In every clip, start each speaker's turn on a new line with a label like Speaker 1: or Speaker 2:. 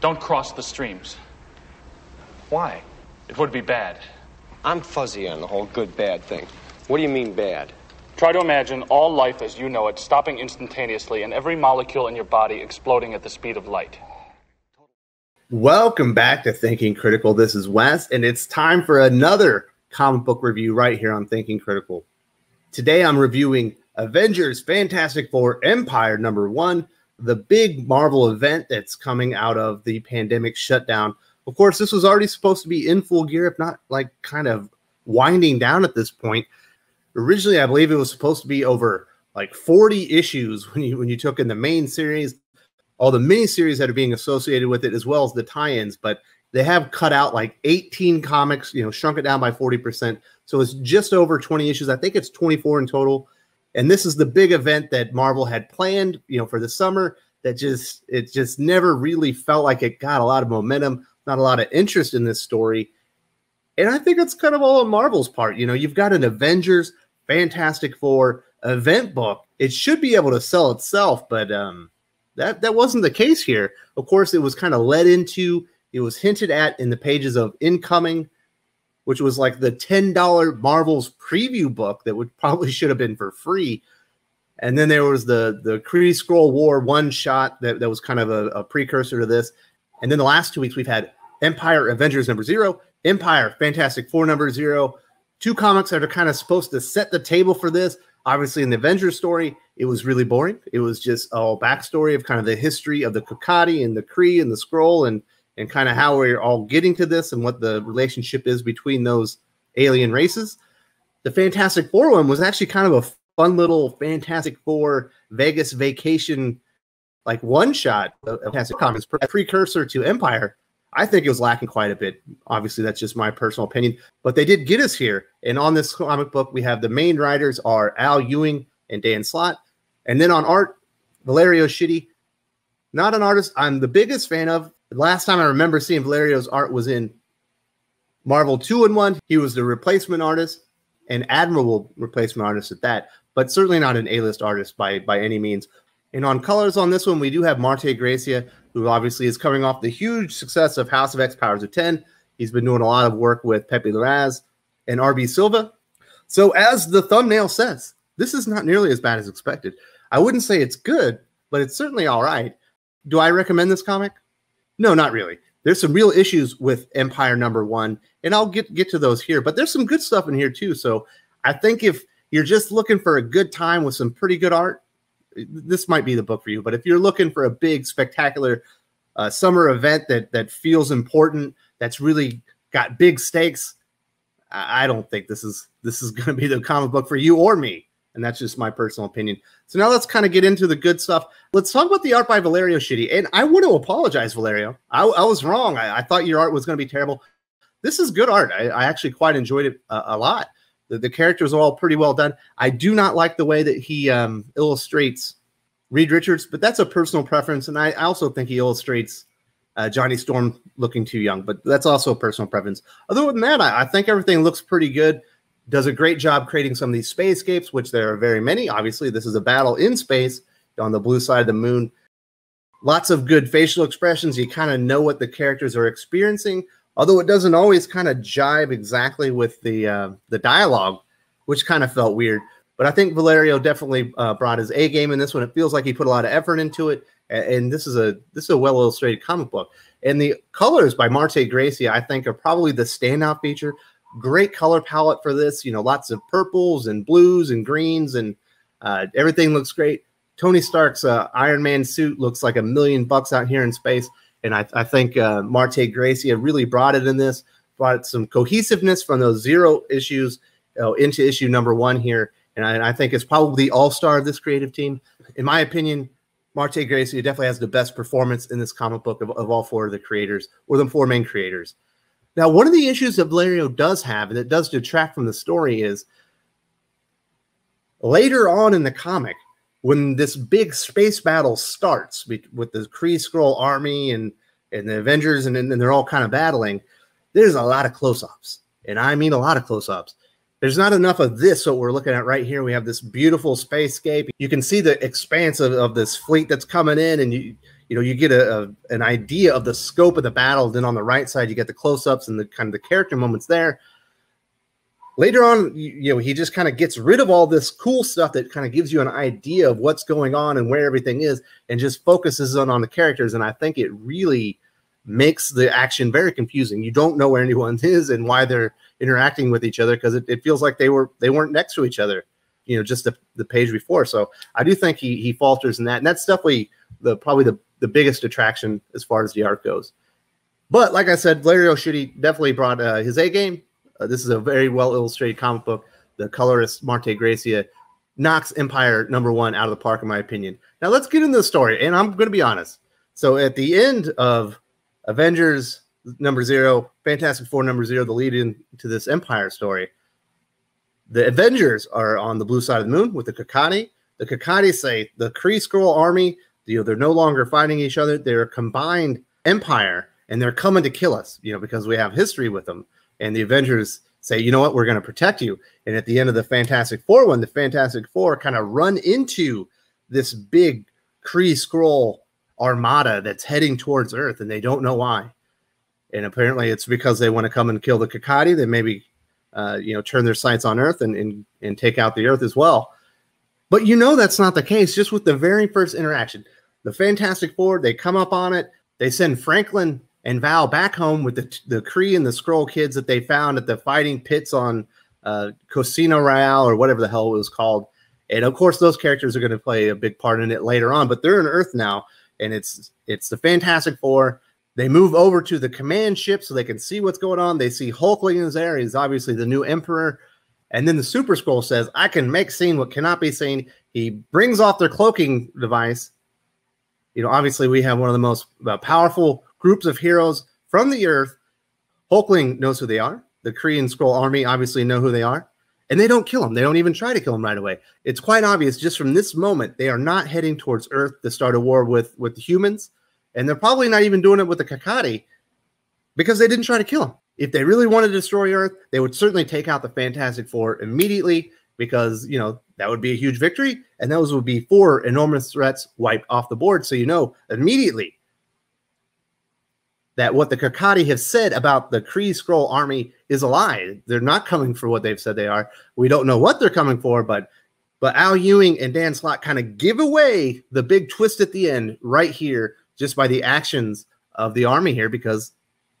Speaker 1: Don't cross the streams.
Speaker 2: Why?
Speaker 1: It would be bad.
Speaker 2: I'm fuzzy on the whole good-bad thing. What do you mean bad?
Speaker 1: Try to imagine all life as you know it stopping instantaneously and every molecule in your body exploding at the speed of light.
Speaker 3: Welcome back to Thinking Critical. This is Wes, and it's time for another comic book review right here on Thinking Critical. Today I'm reviewing Avengers Fantastic Four Empyre #1, the big Marvel event that's coming out of the pandemic shutdown. Of course, this was already supposed to be in full gear, if not like kind of winding down at this point. Originally, I believe it was supposed to be over like 40 issues when you took in the main series, all the miniseries that are being associated with it, as well as the tie-ins. But they have cut out like 18 comics, shrunk it down by 40%. So it's just over 20 issues. I think it's 24 in total. And this is the big event that Marvel had planned, for the summer. It just never really felt like it got a lot of momentum, not a lot of interest in this story. And I think it's kind of all on Marvel's part. You've got an Avengers Fantastic Four event book. It should be able to sell itself, but that wasn't the case here. Of course, it was kind of led into, it was hinted at in the pages of Incoming, which was like the $10 Marvel's preview book that probably should have been for free. And then there was the Kree Skrull War one-shot that was kind of a precursor to this. And then the last 2 weeks we've had Empyre Avengers #0, Empyre Fantastic Four #0, two comics that are kind of supposed to set the table for this. Obviously, in the Avengers story, it was really boring. It was just a backstory of kind of the history of the Kokati and the Kree and the Skrull and kind of how we're all getting to this and what the relationship is between those alien races. The Fantastic Four one was actually kind of a fun little Fantastic Four Vegas vacation, like one-shot of Fantastic Comics, a precursor to Empyre. I think it was lacking quite a bit. Obviously, that's just my personal opinion. But they did get us here. And on this comic book, we have the main writers are Al Ewing and Dan Slott. And then on art, Valerio Schiti. Not an artist I'm the biggest fan of. The last time I remember seeing Valerio's art was in Marvel 2-in-1. He was the replacement artist, an admirable replacement artist at that, but certainly not an A-list artist by any means. And on colors on this one, we do have Marte Gracia, who obviously is coming off the huge success of House of X Powers of 10. He's been doing a lot of work with Pepe Larraz and RB Silva. So as the thumbnail says, this is not nearly as bad as expected. I wouldn't say it's good, but it's certainly all right. Do I recommend this comic? No, not really. There's some real issues with Empyre #1, and I'll get to those here. But there's some good stuff in here too. So I think if you're just looking for a good time with some pretty good art, this might be the book for you. But if you're looking for a big, spectacular summer event that feels important, that's really got big stakes, I don't think this is going to be the comic book for you or me. And that's just my personal opinion. So now let's kind of get into the good stuff. Let's talk about the art by Valerio Schiti. And I want to apologize, Valerio. I was wrong. I thought your art was going to be terrible. This is good art. I actually quite enjoyed it a lot. The characters are all pretty well done. I do not like the way that he illustrates Reed Richards, but that's a personal preference. And I also think he illustrates Johnny Storm looking too young, but that's also a personal preference. Other than that, I think everything looks pretty good. Does a great job creating some of these spacescapes, which there are very many. Obviously, this is a battle in space on the blue side of the moon. Lots of good facial expressions. You kind of know what the characters are experiencing, although it doesn't always kind of jive exactly with the dialogue, which kind of felt weird. But I think Valerio definitely brought his A game in this one. It feels like he put a lot of effort into it, and this is a well illustrated comic book. And the colors by Marte Gracia, I think, are probably the standout feature. Great color palette for this. Lots of purples and blues and greens, and everything looks great. Tony Stark's Iron Man suit looks like $1 million out here in space, and I think Marte Gracia really brought it in this. Brought some cohesiveness from those 0 issues into issue #1 here. And I think it's probably the all-star of this creative team. In my opinion, Marte Gracia definitely has the best performance in this comic book of all 4 of the creators, or the 4 main creators. Now, one of the issues that Valerio does have, and it does detract from the story, is later on in the comic, when this big space battle starts with the Kree Skrull army and the Avengers, and they're all kind of battling, there's a lot of close-ups. And I mean a lot of close-ups. There's not enough of this, what we're looking at right here. We have this beautiful spacescape. You can see the expanse of this fleet that's coming in, and you get an idea of the scope of the battle. Then on the right side, you get the close-ups and the kind of the character moments there. Later on, he just kind of gets rid of all this cool stuff that kind of gives you an idea of what's going on and where everything is, and just focuses on the characters. And I think it really makes the action very confusing. You don't know where anyone is and why they're interacting with each other, because it feels like they weren't next to each other, just the page before. So I do think he falters in that, and that's definitely probably the biggest attraction as far as the art goes. But like I said, Valerio Schiti definitely brought his A game. This is a very well illustrated comic book. The colorist Marte Gracia knocks Empyre #1 out of the park, in my opinion. Now let's get into the story, and I'm going to be honest. So at the end of Avengers #0, Fantastic Four #0, the lead into this Empyre story, the Avengers are on the blue side of the moon with the Kakati. The Kakati say the Kree Skrull army, they're no longer fighting each other. They're a combined empire, and they're coming to kill us, because we have history with them. And the Avengers say, you know what, we're going to protect you. And at the end of the Fantastic Four one, the Fantastic Four kind of run into this big Kree Skrull armada that's heading towards Earth, and they don't know why. And apparently it's because they want to come and kill the Kakati. They maybe, turn their sights on Earth and take out the Earth as well. But that's not the case. Just with the very first interaction, the Fantastic Four, they come up on it. They send Franklin and Val back home with the Kree and the Skrull kids that they found at the fighting pits on Casino Royale or whatever the hell it was called. And of course, those characters are going to play a big part in it later on. But they're on Earth now, and it's the Fantastic Four. They move over to the command ship so they can see what's going on. They see Hulkling is there. He's obviously the new Emperor. And then the Super Skrull says, I can make seen what cannot be seen. He brings off their cloaking device. Obviously, we have one of the most powerful groups of heroes from the Earth. Hulkling knows who they are. The Kree and Skrull army obviously know who they are. And they don't kill him. They don't even try to kill him right away. It's quite obvious just from this moment, they are not heading towards Earth to start a war with the humans. And they're probably not even doing it with the Kakati because they didn't try to kill him. If they really wanted to destroy Earth, they would certainly take out the Fantastic Four immediately because, that would be a huge victory. And those would be 4 enormous threats wiped off the board. So immediately that what the Kakati have said about the Kree Skrull army is a lie. They're not coming for what they've said they are. We don't know what they're coming for, but Al Ewing and Dan Slott kind of give away the big twist at the end right here just by the actions of the army here, because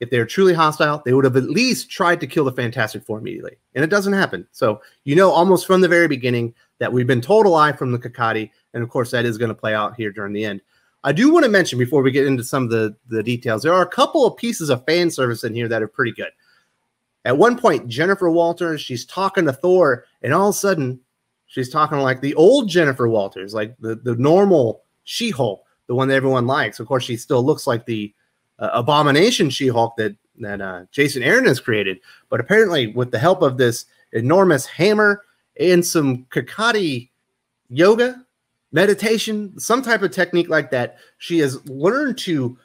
Speaker 3: if they're truly hostile, they would have at least tried to kill the Fantastic Four immediately. And it doesn't happen. So, almost from the very beginning that we've been told a lie from the Kakati. And of course, that is going to play out here during the end. I do want to mention before we get into some of the details, there are a couple of pieces of fan service in here that are pretty good. At one point, Jennifer Walters, she's talking to Thor, and all of a sudden, she's talking like the old Jennifer Walters, like the normal She-Hulk, the one that everyone likes. Of course, she still looks like the abomination She-Hulk that Jason Aaron has created. But apparently, with the help of this enormous hammer and some Kakati yoga, meditation, some type of technique like that, she has learned to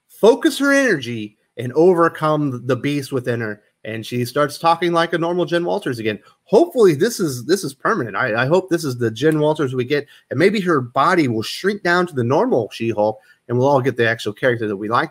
Speaker 3: focus her energy and overcome the beast within her. And she starts talking like a normal Jen Walters again. Hopefully this is permanent. I hope this is the Jen Walters we get, and maybe her body will shrink down to the normal She-Hulk, and we'll all get the actual character that we like,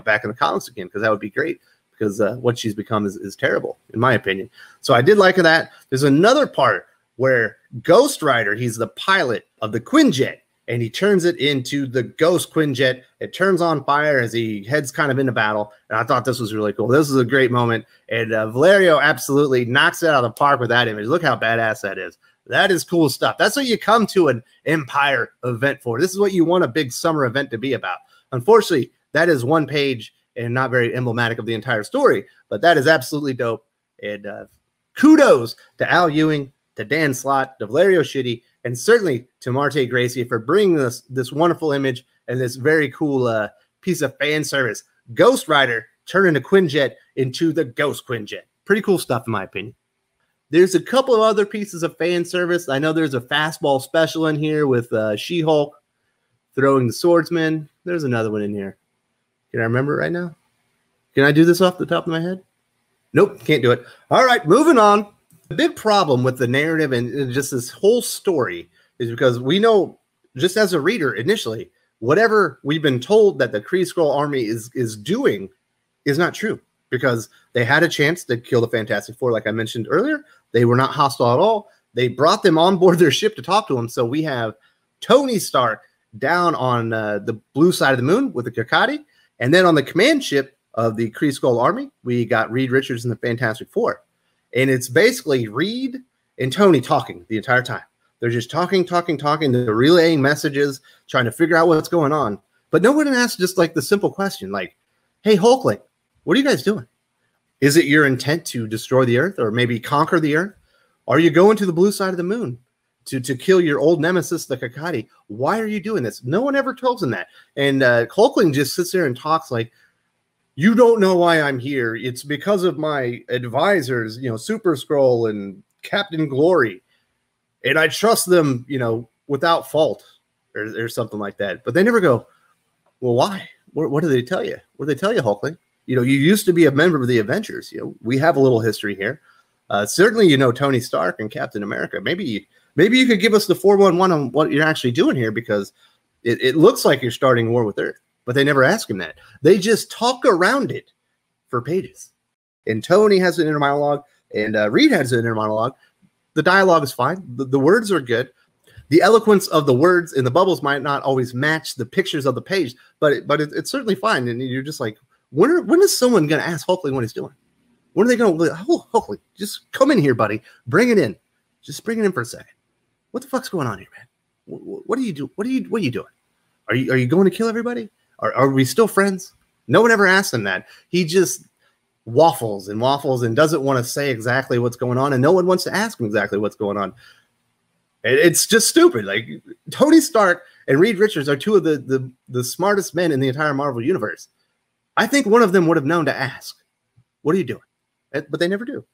Speaker 3: back in the comics again, because that would be great. Because what she's become is terrible, in my opinion. So I did like that. There's another part where Ghost Rider, he's the pilot of the Quinjet, and he turns it into the Ghost Quinjet. It turns on fire as he heads kind of into battle, and I thought this was really cool. This is a great moment, and Valerio absolutely knocks it out of the park with that image. Look how badass that is. That is cool stuff. That's what you come to an Empyre event for. This is what you want a big summer event to be about. Unfortunately, that is one page and not very emblematic of the entire story, but that is absolutely dope. And kudos to Al Ewing, to Dan Slott, to Valerio Schiti, and certainly to Marte Gracie for bringing us this wonderful image and this very cool piece of fan service. Ghost Rider turning the Quinjet into the Ghost Quinjet. Pretty cool stuff, in my opinion. There's a couple of other pieces of fan service. I know there's a fastball special in here with She-Hulk throwing the swordsman. There's another one in here. Can I remember it right now? Can I do this off the top of my head? Nope, can't do it. All right, moving on. The big problem with the narrative and just this whole story is because we know, just as a reader initially, whatever we've been told that the Kree Skrull army is doing is not true, because they had a chance to kill the Fantastic Four, like I mentioned earlier. They were not hostile at all. They brought them on board their ship to talk to them. So we have Tony Stark down on the blue side of the moon with the Kakati, and then on the command ship of the Kree Skrull army, we got Reed Richards and the Fantastic Four. And it's basically Reed and Tony talking the entire time. They're just talking. They're relaying messages, trying to figure out what's going on. But no one asks just like the simple question, like, hey, Hulkling, what are you guys doing? Is it your intent to destroy the Earth or maybe conquer the Earth? Are you going to the blue side of the moon to kill your old nemesis, the Kakati? Why are you doing this? No one ever tells him that. And Hulkling just sits there and talks like, you don't know why I'm here. It's because of my advisors, Super Skrull and Captain Glory. And I trust them, without fault or something like that. But they never go, well, why? What do they tell you? What do they tell you, Hulkling? You used to be a member of the Avengers. We have a little history here. Certainly, Tony Stark and Captain America. Maybe you could give us the 411 on what you're actually doing here, because it looks like you're starting a war with Earth. But they never ask him that. They just talk around it for pages. And Tony has an inner monologue, and Reed has an inner monologue. The dialogue is fine. The words are good. The eloquence of the words in the bubbles might not always match the pictures of the page, but it's certainly fine. And you're just like, when is someone going to ask Hulkling what he's doing? When are they going to, oh, Hulkling, just come in here, buddy. Bring it in. Just bring it in for a second. What the fuck's going on here, man? What do you do? What are you doing? Are you going to kill everybody? Are we still friends? No one ever asked him that. He just waffles and doesn't want to say exactly what's going on, and no one wants to ask him exactly what's going on. It's just stupid. Like, Tony Stark and Reed Richards are two of the smartest men in the entire Marvel universe. I think one of them would have known to ask, what are you doing? But they never do.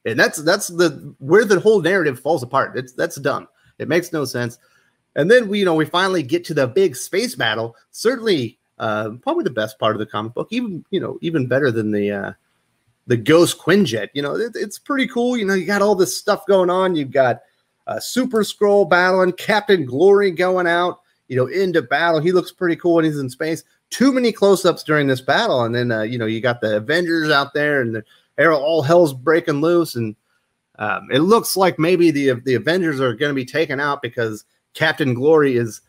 Speaker 3: And that's where the whole narrative falls apart. That's dumb. It makes no sense. And then we finally get to the big space battle. Certainly, probably the best part of the comic book. Even better than the Ghost Quinjet. It's pretty cool. You got all this stuff going on. You've got Super Skrull battling, Captain Glory going out, into battle. He looks pretty cool when he's in space. Too many close-ups during this battle, and then you got the Avengers out there, and all hell's breaking loose, and it looks like maybe the Avengers are going to be taken out because Captain Glory is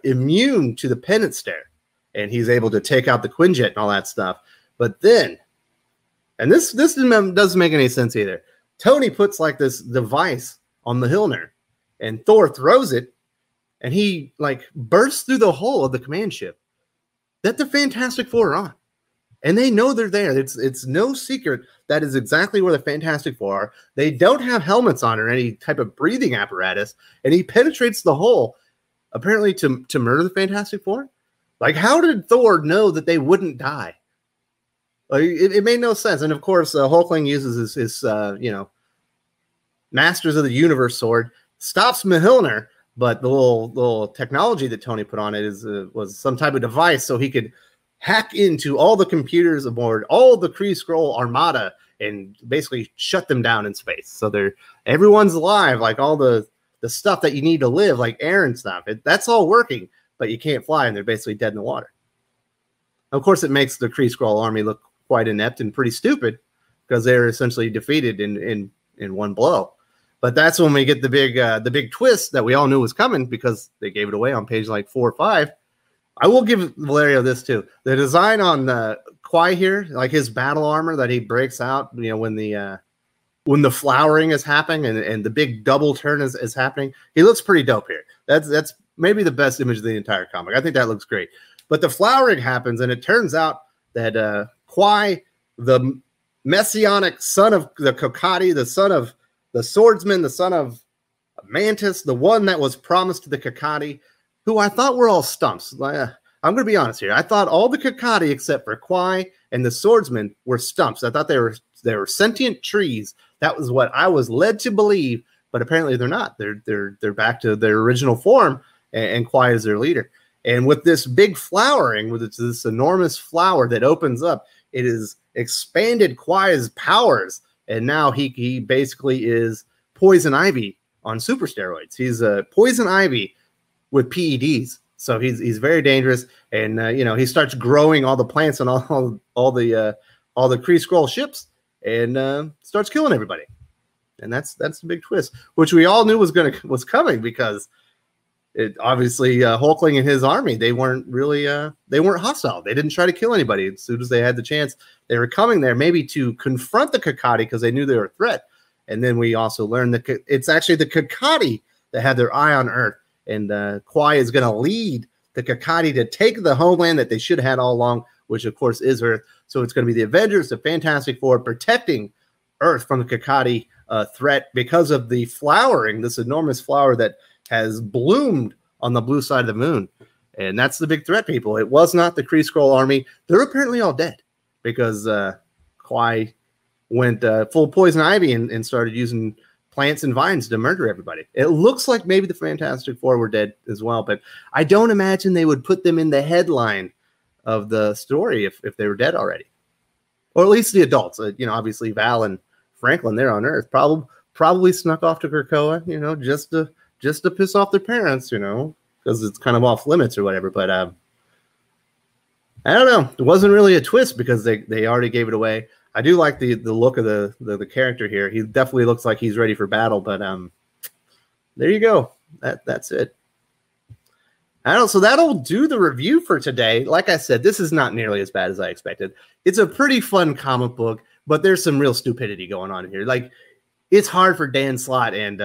Speaker 3: immune to the Penance Stare, and he's able to take out the Quinjet and all that stuff. But then, and this doesn't make any sense either, Tony puts like this device on the Mjolnir, and Thor throws it, and he bursts through the hull of the command ship that the Fantastic Four are on. And they know they're there. It's no secret that is exactly where the Fantastic Four are. They don't have helmets on or any type of breathing apparatus, and he penetrates the hull, apparently to murder the Fantastic Four. Like, how did Thor know that they wouldn't die? Like, it made no sense. And of course, Hulkling uses his Masters of the Universe sword, stops Mjolnir, but the little technology that Tony put on it was some type of device so he could hack into all the computers aboard all the Kree Skrull armada and basically shut them down in space. So everyone's alive, like all the stuff that you need to live, like air and stuff. That's all working, but you can't fly, and they're basically dead in the water. Of course, it makes the Kree Skrull army look quite inept and pretty stupid because they're essentially defeated in one blow. But that's when we get the big twist that we all knew was coming, because they gave it away on page like 4 or 5. I will give Valerio this too. The design on the Quai here, like his battle armor that he breaks out, when the flowering is happening and the big double turn is happening, he looks pretty dope here. That's maybe the best image of the entire comic. I think that looks great. But the flowering happens, and it turns out that Quai, the messianic son of the Kokati, the son of the swordsman, the son of Mantis, the one that was promised to the Kokati, who I thought were all stumps. I'm going to be honest here. I thought all the Kokati except for Quai and the swordsman were stumps. I thought they were sentient trees. That was what I was led to believe, but apparently they're not. They're back to their original form, and Quai is their leader. And with this big flowering, with this enormous flower that opens up, it has expanded Quai's powers, and now he basically is Poison Ivy on super steroids. He's Poison Ivy with PEDs So he's very dangerous, and he starts growing all the plants on all the Kree Skrull ships, and starts killing everybody. And that's the big twist, which we all knew was coming, because it obviously Hulkling and his army, they weren't hostile. They didn't try to kill anybody. As soon as they had the chance, they were coming there maybe to confront the Kakati because they knew they were a threat. And then we also learned that it's actually the Kakati that had their eye on Earth, and Kwai is going to lead the Kakati to take the homeland that they should have had all along, which of course is Earth. So it's going to be the Avengers, the Fantastic Four, protecting Earth from the Kakati threat because of the flowering, this enormous flower that has bloomed on the blue side of the moon. And that's the big threat, people. It was not the Kree Skrull army. They're apparently all dead because Kwai went full poison ivy and started using plants and vines to murder everybody. It looks like maybe the Fantastic Four were dead as well, but I don't imagine they would put them in the headline of the story if they were dead already. Or at least the adults. Obviously Val and Franklin, they're on Earth. Probably snuck off to Krakoa, just to piss off their parents, because it's kind of off limits or whatever. But I don't know. It wasn't really a twist because they already gave it away. I do like the look of the character here. He definitely looks like he's ready for battle. But there you go. That's it. I don't know. So that'll do the review for today. Like I said, this is not nearly as bad as I expected. It's a pretty fun comic book, but there's some real stupidity going on here. Like, it's hard for Dan Slott and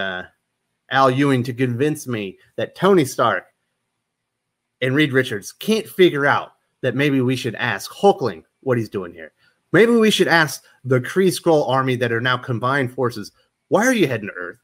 Speaker 3: Al Ewing to convince me that Tony Stark and Reed Richards can't figure out that maybe we should ask Hulkling what he's doing here. Maybe we should ask the Kree Skrull army that are now combined forces, why are you heading to Earth?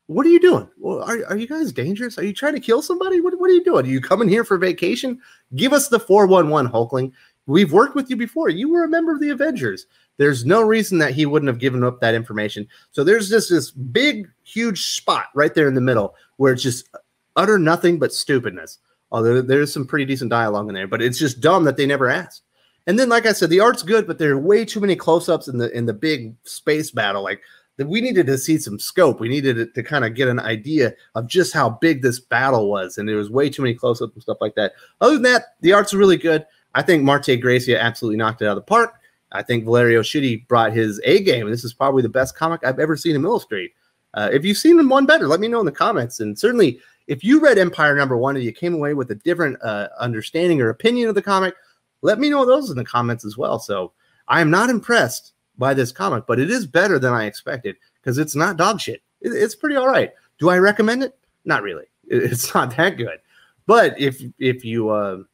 Speaker 3: What are you doing? Well, are you guys dangerous? Are you trying to kill somebody? What are you doing? Are you coming here for vacation? Give us the 411, Hulkling. We've worked with you before. You were a member of the Avengers. There's no reason that he wouldn't have given up that information. So there's just this big, huge spot right there in the middle where it's just utter nothing but stupidness. Although there's some pretty decent dialogue in there, but it's just dumb that they never asked. And then, like I said, the art's good, but there are way too many close-ups in the big space battle. Like, we needed to see some scope. We needed to kind of get an idea of just how big this battle was, and there was way too many close-ups and stuff like that. Other than that, the art's really good. I think Marte Gracia absolutely knocked it out of the park. I think Valerio Schiti brought his A game. This is probably the best comic I've ever seen him illustrate. If you've seen one better, let me know in the comments. And certainly, if you read Empyre #1 and you came away with a different understanding or opinion of the comic, let me know those in the comments as well. So I am not impressed by this comic, but it is better than I expected because it's not dog shit. It's pretty all right. Do I recommend it? Not really. It's not that good. But if you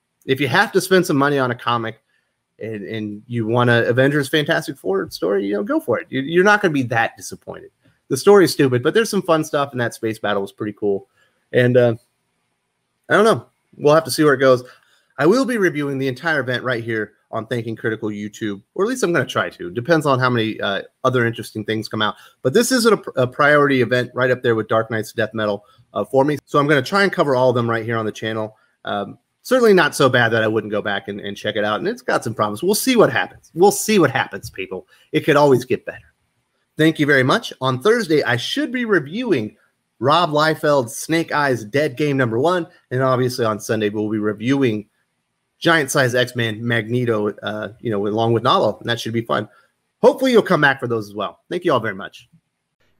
Speaker 3: have to spend some money on a comic and you want a Avengers Fantastic Four story, go for it. You're not going to be that disappointed. The story is stupid, but there's some fun stuff, and that space battle was pretty cool. And I don't know. We'll have to see where it goes. I will be reviewing the entire event right here on Thinking Critical YouTube, or at least I'm going to try to. Depends on how many other interesting things come out. But this is a priority event right up there with Dark Knight's Death Metal for me. So I'm going to try and cover all of them right here on the channel. Certainly not so bad that I wouldn't go back and check it out. And it's got some problems. We'll see what happens. We'll see what happens, people. It could always get better. Thank you very much. On Thursday, I should be reviewing Rob Liefeld's Snake Eyes Dead Game #1. And obviously on Sunday, we'll be reviewing Giant Size X-Men Magneto, along with Nalo. And that should be fun. Hopefully you'll come back for those as well. Thank you all very much.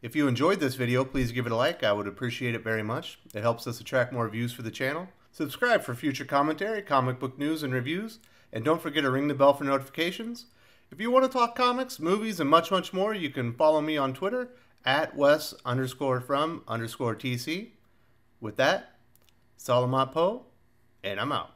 Speaker 3: If you enjoyed this video, please give it a like. I would appreciate it very much. It helps us attract more views for the channel. Subscribe for future commentary, comic book news, and reviews. And don't forget to ring the bell for notifications. If you want to talk comics, movies, and much, much more, you can follow me on Twitter at Wes_from_TC. With that, Salamat Po, and I'm out.